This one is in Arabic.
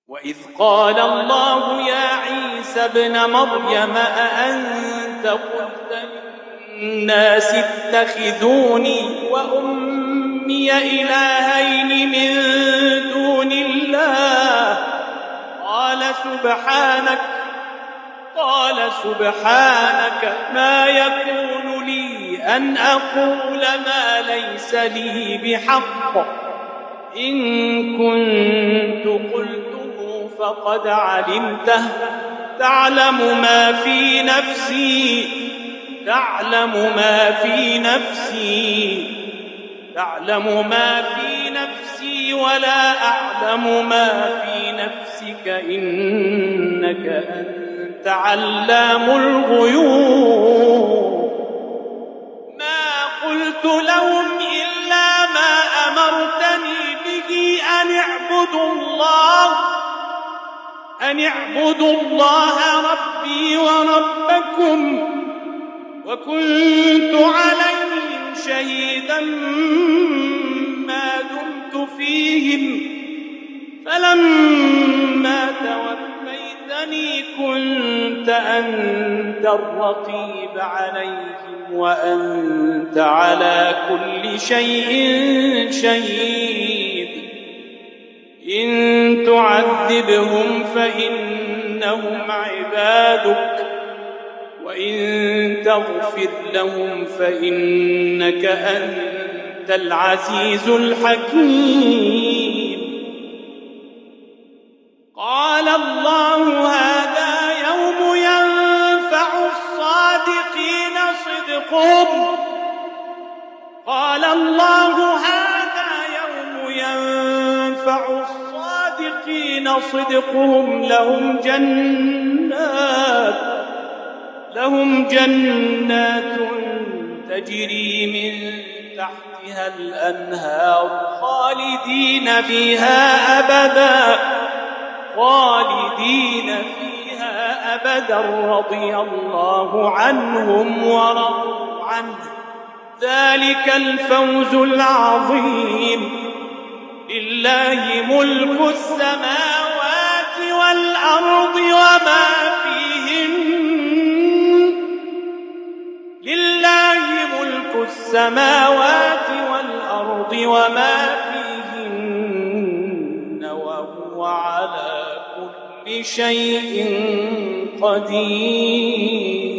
وإذ قال الله يا عيسى ابن مريم أأنت قلت للناس اتخذوني وأمي إلهين من دون الله قال سبحانك ما يكون لي أن أقول ما ليس لي بحق إن كنت قلته فقد علمته تعلم ما في نفسي ولا أعلم ما في نفسك إنك أنت علام الغيوب ما قلت لهم إلا ما أمرتني به أن اعبدوا الله ربي وربكم وكنت عليهم شهيدا ما دمت فيهم فلما توفيتني كنت أنت الرقيب عليهم وأنت على كل شيء شهيد إن تعذبهم فإنهم عبادك وإن تغفر لهم فإنك أنت العزيز الحكيم قال الله هذا يوم ينفع الصادقين صدقهم لهم جنات تجري من تحتها الأنهار خالدين فيها أبدا رضي الله عنهم ورضوا عنه ذلك الفوز العظيم لله ملك السماوات والأرض وما فيهن وهو على كل شيء قدير